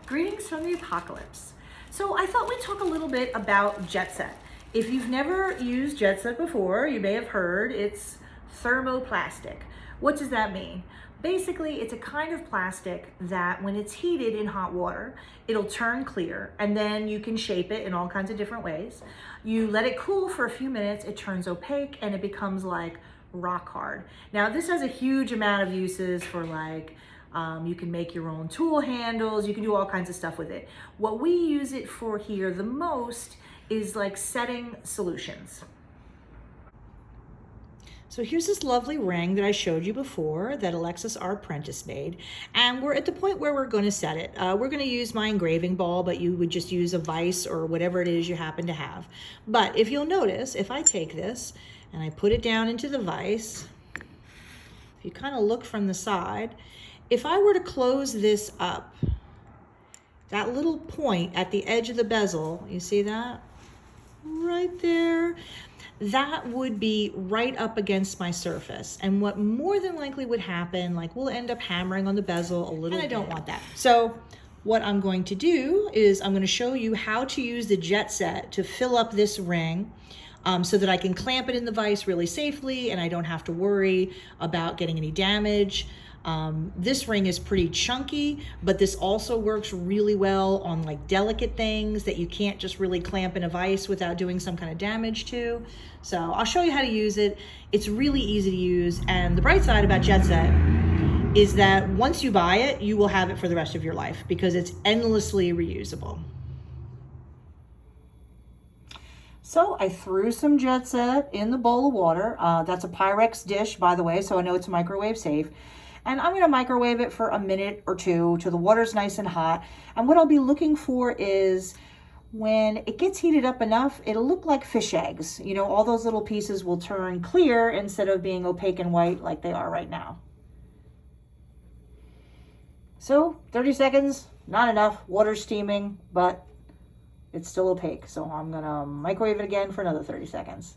Greetings from the apocalypse. So I thought we'd talk a little bit about Jett Sett. If you've never used Jett Sett before, you may have heard it's thermoplastic. What does that mean? Basically, it's a kind of plastic that when it's heated in hot water, it'll turn clear, and then you can shape it in all kinds of different ways. You let it cool for a few minutes, it turns opaque, and it becomes like rock hard. Now, this has a huge amount of uses for you can make your own tool handles, you can do all kinds of stuff with it. What we use it for here the most is like setting solutions. So here's this lovely ring that I showed you before that Alexis, our apprentice, made. And we're at the point where we're going to set it. We're going to use my engraving ball, but you would just use a vise or whatever it is you happen to have. But if you'll notice, if I take this and I put it down into the vise, if you kind of look from the side, if I were to close this up, that little point at the edge of the bezel, you see that? Right there. That would be right up against my surface. And what more than likely would happen, like we'll end up hammering on the bezel a little bit. And I don't want that. So what I'm going to do is I'm going to show you how to use the Jett Sett to fill up this ring so that I can clamp it in the vise really safely and I don't have to worry about getting any damage. This ring is pretty chunky, but this also works really well on like delicate things that you can't just really clamp in a vise without doing some kind of damage to. So I'll show you how to use it. It's really easy to use. And the bright side about Jett Sett is that once you buy it, you will have it for the rest of your life because it's endlessly reusable. So I threw some Jett Sett in the bowl of water. That's a Pyrex dish, by the way, so I know it's microwave safe. And I'm going to microwave it for a minute or two till the water's nice and hot. And what I'll be looking for is when it gets heated up enough, it'll look like fish eggs. You know, all those little pieces will turn clear instead of being opaque and white like they are right now. So 30 seconds, not enough. Water's steaming, but it's still opaque. So I'm going to microwave it again for another 30 seconds.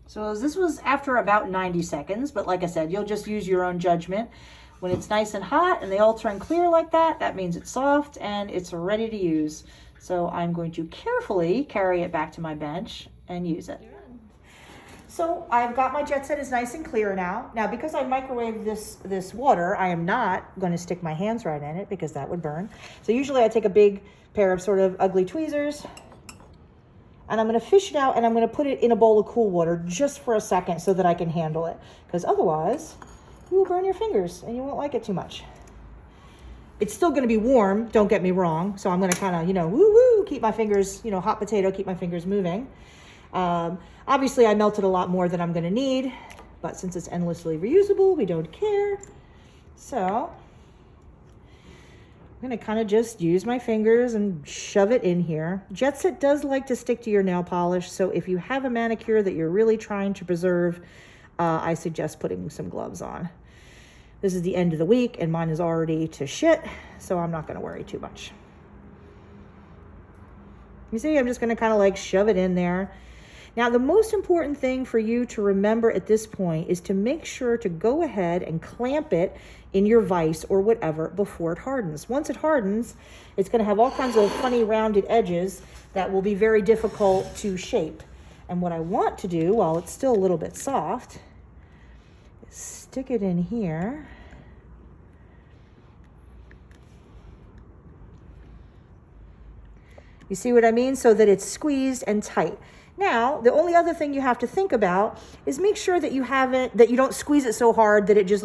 So this was after about 90 seconds, but like I said, you'll just use your own judgment. When it's nice and hot and they all turn clear like that, that means it's soft and it's ready to use. So I'm going to carefully carry it back to my bench and use it. So I've got my Jett Sett is nice and clear now. Now, because I microwaved this water, I am not going to stick my hands right in it because that would burn. So usually I take a big pair of sort of ugly tweezers and I'm going to fish it out and I'm going to put it in a bowl of cool water just for a second so that I can handle it. Because otherwise, you will burn your fingers and you won't like it too much. It's still going to be warm, don't get me wrong. So I'm going to kind of, woo-woo, keep my fingers, hot potato, keep my fingers moving. Obviously, I melted a lot more than I'm going to need. But since it's endlessly reusable, we don't care. So I'm going to kind of just use my fingers and shove it in here. Jett Sett does like to stick to your nail polish, so if you have a manicure that you're really trying to preserve, I suggest putting some gloves on. This is the end of the week, and mine is already to shit, so I'm not going to worry too much. You see, I'm just going to kind of like shove it in there. Now, the most important thing for you to remember at this point is to make sure to go ahead and clamp it in your vise or whatever before it hardens. Once it hardens, it's going to have all kinds of funny rounded edges that will be very difficult to shape. And what I want to do while it's still a little bit soft is stick it in here. You see what I mean? So that it's squeezed and tight. Now, the only other thing you have to think about is make sure that you don't squeeze it so hard that it just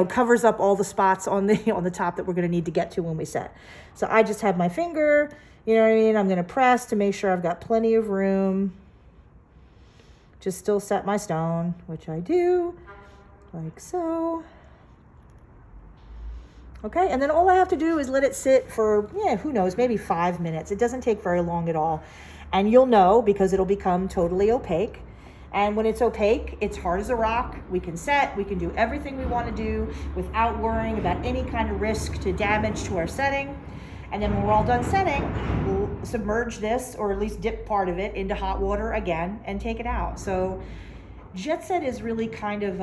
covers up all the spots on the top that we're going to need to get to when we set. So I just have my finger, you know what I mean? I'm going to press to make sure I've got plenty of room to still set my stone, which I do, like so. Okay, and then all I have to do is let it sit for, who knows, maybe 5 minutes. It doesn't take very long at all. And you'll know because it'll become totally opaque. And when it's opaque, it's hard as a rock. We can set, we can do everything we want to do without worrying about any kind of risk to damage to our setting. And then when we're all done setting, we'll submerge this, or at least dip part of it into hot water again and take it out. So Jett Sett is really kind of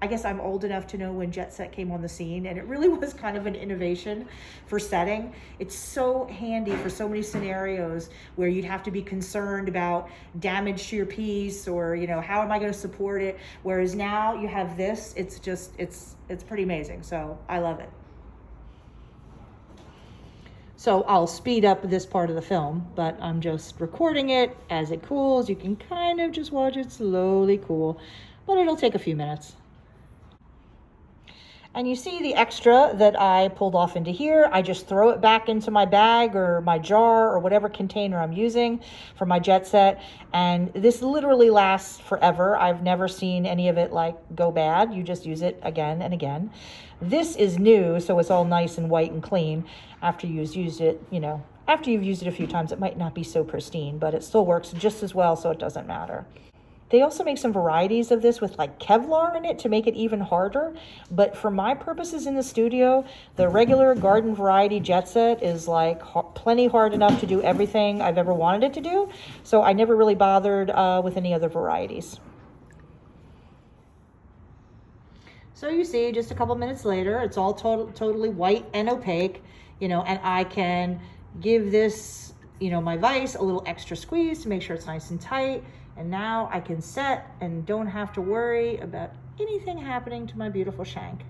I guess I'm old enough to know when Jett Sett came on the scene, and it really was kind of an innovation for setting. It's so handy for so many scenarios where you'd have to be concerned about damage to your piece, or, you know, how am I going to support it? Whereas now you have this, it's just, it's pretty amazing. So I love it. So I'll speed up this part of the film, but I'm just recording it as it cools. You can kind of just watch it slowly cool, but it'll take a few minutes. And you see the extra that I pulled off into here. I just throw it back into my bag or my jar or whatever container I'm using for my Jett Sett. And this literally lasts forever. I've never seen any of it like go bad. You just use it again and again. This is new, so it's all nice and white and clean. After you've used it, you know, after you've used it a few times, it might not be so pristine, but it still works just as well, so it doesn't matter. They also make some varieties of this with like Kevlar in it to make it even harder. But for my purposes in the studio, the regular garden variety Jett Sett is like plenty hard enough to do everything I've ever wanted it to do. So I never really bothered with any other varieties. So you see, just a couple minutes later, it's all totally white and opaque, you know, and I can give this, you know, my vise a little extra squeeze to make sure it's nice and tight. And now I can set and don't have to worry about anything happening to my beautiful shank.